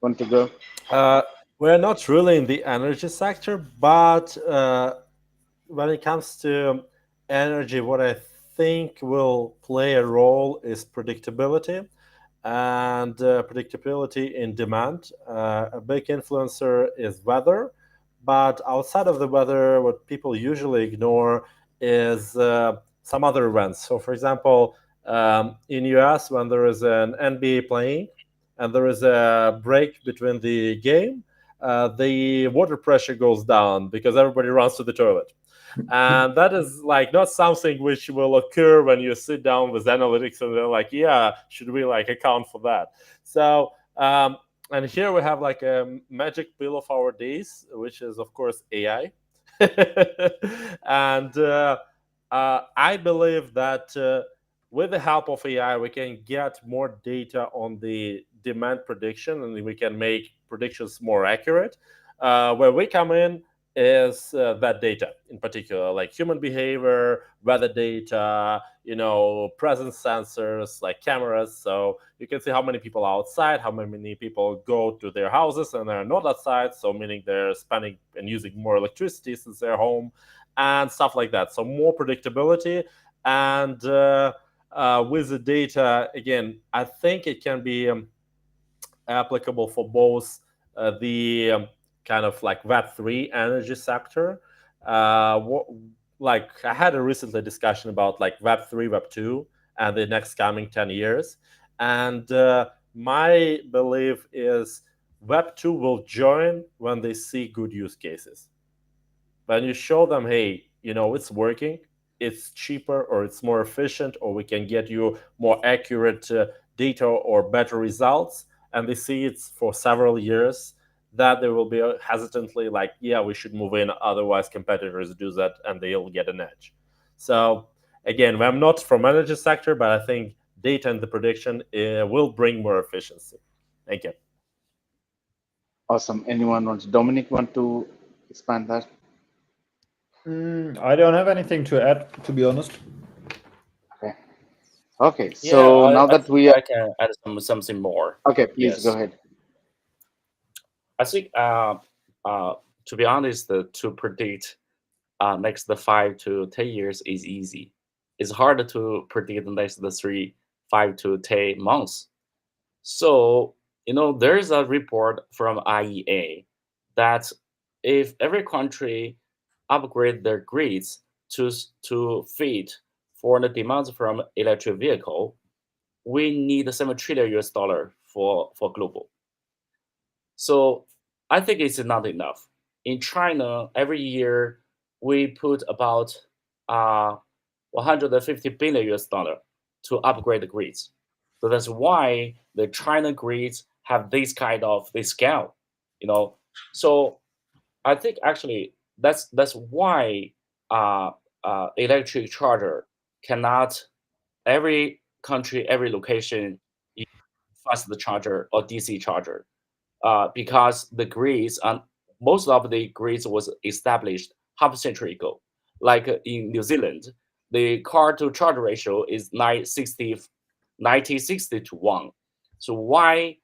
want to go? We're not really in the energy sector, but when it comes to energy, what I think will play a role is predictability, and predictability in demand. A big influencer is weather, but outside of the weather, what people usually ignore is some other events. So, for example, in US, when there is an NBA playing and there is a break between the game, the water pressure goes down because everybody runs to the toilet. And that is like not something which will occur when you sit down with analytics and they're like, yeah, should we like account for that? So and here we have like a magic pill of our days, which is of course AI. And I believe that with the help of AI, we can get more data on the demand prediction, and we can make predictions more accurate. Where we come in is that data in particular, like human behavior, weather data, presence sensors like cameras. So you can see how many people are outside, how many people go to their houses and they're not outside. So meaning they're spending and using more electricity since they're home and stuff like that. So more predictability. And with the data, again, I think it can be applicable for both the kind of like Web3 energy sector. Like I had a recently discussion about like Web3, Web2, and the next coming 10 years. And my belief is Web2 will join when they see good use cases. When you show them, hey, it's working, it's cheaper, or it's more efficient, or we can get you more accurate data or better results, and they see it for several years, that they will be hesitantly like, yeah, we should move in, otherwise competitors do that and they'll get an edge. So again, I'm not from energy sector, but I think data and the prediction will bring more efficiency. Thank you. Awesome. Dominic want to expand that? I don't have anything to add, to be honest. Okay. So now that I can add something more. Okay, please go ahead. I think, to be honest, to predict next 5 to 10 years is easy. It's harder to predict the next 5 to 10 months. So, there's a report from IEA that if every country upgrade their grids to fit for the demands from electric vehicle, we need $7 trillion for global. So I think it's not enough. In China, every year we put about $150 billion to upgrade the grids. So that's why the China grids have this scale, So I think actually that's why electric charger cannot every country, every location use fast charger or DC charger. Because the grids, most of the grids was established half a century ago. Like in New Zealand, the car to charge ratio is 90-60 to 1. So why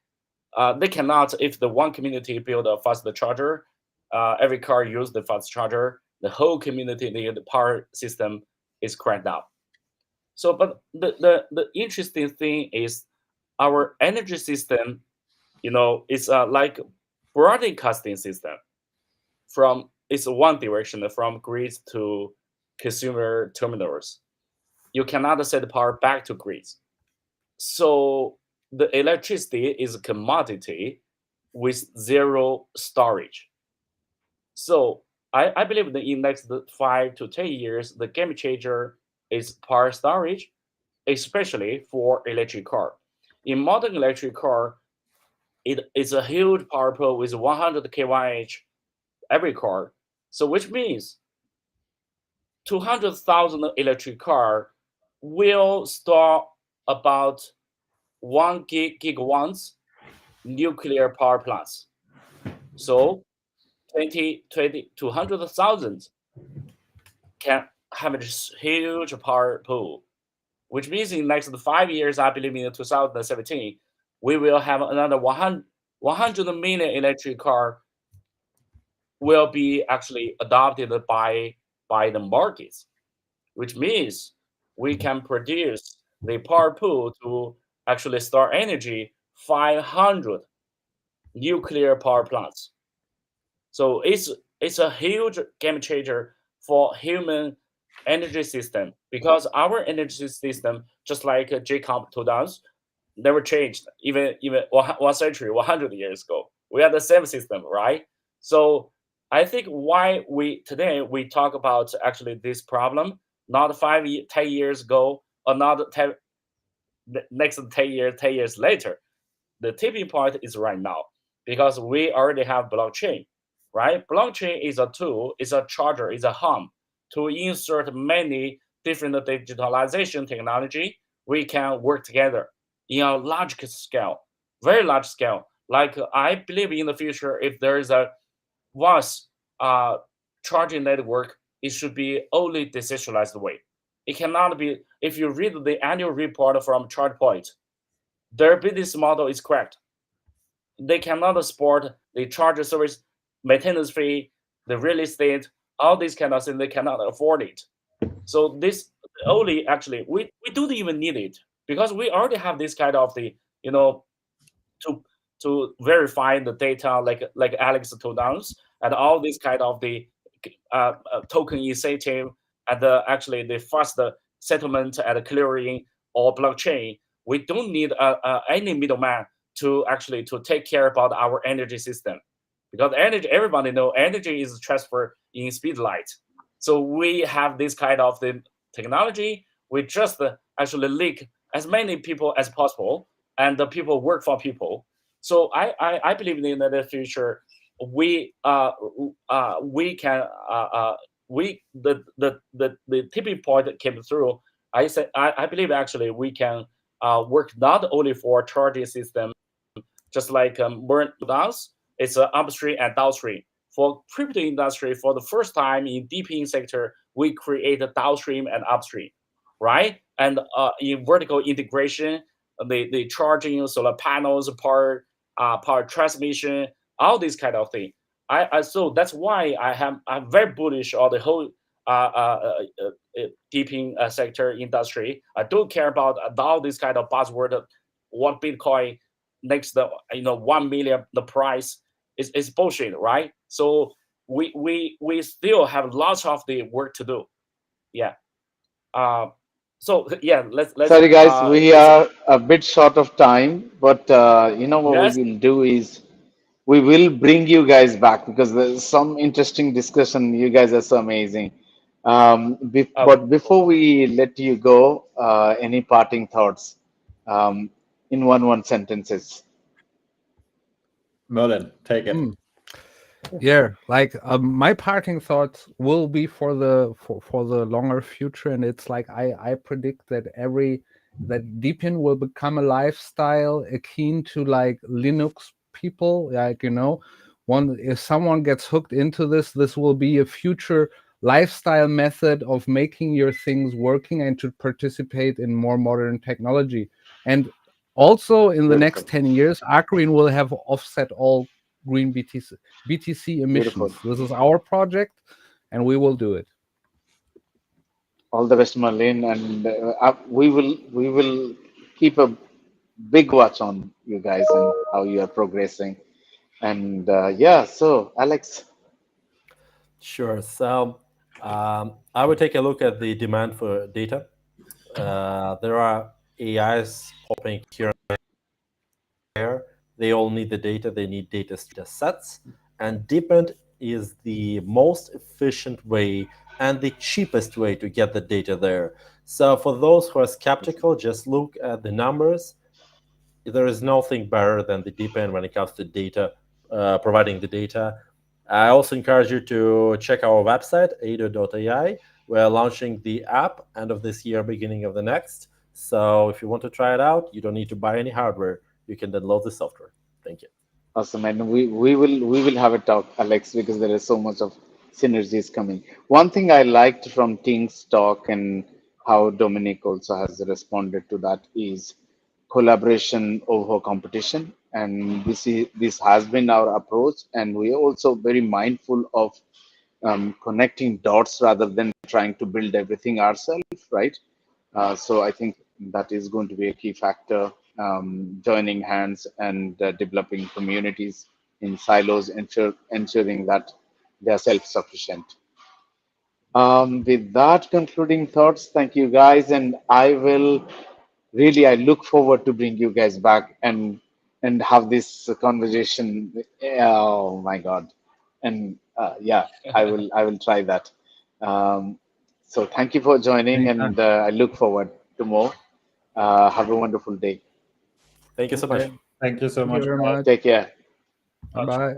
they cannot, if the one community build a fast charger, every car use the fast charger, the whole community, the power system is cranked up. So, but the interesting thing is our energy system, it's like broadcasting system. It's one direction from grids to consumer terminals. You cannot send power back to grids. So the electricity is a commodity with zero storage. So I believe that in next 5 to 10 years, the game changer is power storage, especially for electric car. In modern electric car, it is a huge power pool with 100 kWh every car. So which means 200,000 electric car will store about 1 gigawatts nuclear power plants. So 200,000 can have a huge power pool, which means in the next 5 years, I believe in 2017, we will have another 100 million electric car will be actually adopted by the markets, which means we can produce the power pool to actually store energy 500 nuclear power plants. So it's a huge game changer for human energy system, because our energy system, just like Jacob told us, never changed even 1 century, 100 years ago. We are the same system, right? So I think why today we talk about actually this problem, not 10 years ago, or not 10, the next 10 years later. The tipping point is right now because we already have blockchain, right? Blockchain is a tool, is a charger, is a hub to insert many different digitalization technology. We can work together in a large scale, very large scale. Like I believe in the future, if there is a once charging network, it should be only decentralized way. It cannot be. If you read the annual report from ChargePoint, their business model is correct. They cannot support the charger service, maintenance fee, the real estate, all these kind of things. They cannot afford it. So this only actually we don't even need it because we already have this kind of the to verify the data like Alex told us, and all this kind of the token initiative and actually the fast settlement and clearing or blockchain. We don't need any middleman to actually to take care about our energy system, because energy, everybody know energy is transferred in speed light. So we have this kind of the technology. We just actually link as many people as possible, and the people work for people. So I believe in the future we can the tipping point that came through. I believe actually we can work not only for charging system, just like Burn does. It's upstream and downstream. For crypto industry, for the first time in DePIN sector, we create a downstream and upstream, right? And in vertical integration, the charging, solar panels, power transmission, all these kind of thing. So that's why I'm very bullish on the whole DePIN sector industry. I don't care about all this kind of buzzword. What Bitcoin next the 1 million the price is bullshit, right? So we still have lots of the work to do. Yeah. So yeah, let's Sorry, guys, we are a bit short of time, but you know what yes. we will do is we will bring you guys back because there's some interesting discussion. You guys are so amazing. But before we let you go, any parting thoughts in one sentences? Merlin, take it. Yeah, like my parting thoughts will be for the longer future, and it's like I predict that that DePIN will become a lifestyle akin to like Linux people. Like if someone gets hooked into this will be a future lifestyle method of making your things working and to participate in more modern technology. And also in the next 10 years, Arkeen will have offset all green BTC emissions. Beautiful. This is our project, and we will do it. All the best, Marlene, and we will keep a big watch on you guys and how you are progressing. And yeah, so Alex. Sure. So I would take a look at the demand for data. There are AIs popping here and there. They all need the data. They need data sets. And DePIN is the most efficient way and the cheapest way to get the data there. So for those who are skeptical, just look at the numbers. There is nothing better than the DePIN when it comes to data, providing the data. I also encourage you to check our website, Aydo.ai. We're launching the app end of this year, beginning of the next. So if you want to try it out, you don't need to buy any hardware. You can download the software. Thank you. Awesome, and we will have a talk, Alex, because there is so much of synergies coming. One thing I liked from Ting's talk and how Dominic also has responded to that is collaboration over competition, and this has been our approach, and we are also very mindful of connecting dots rather than trying to build everything ourselves, right? So I think that is going to be a key factor, joining hands and developing communities in silos, ensuring that they are self-sufficient. With that concluding thoughts, thank you guys, and I look forward to bring you guys back and and have this conversation. Oh my God! And yeah, I will try that. So thank you for joining, Anytime. and I look forward to more. Have a wonderful day. Thank you so much. Okay. Thank you so Thank you much. very Bye. much. Take care. Bye.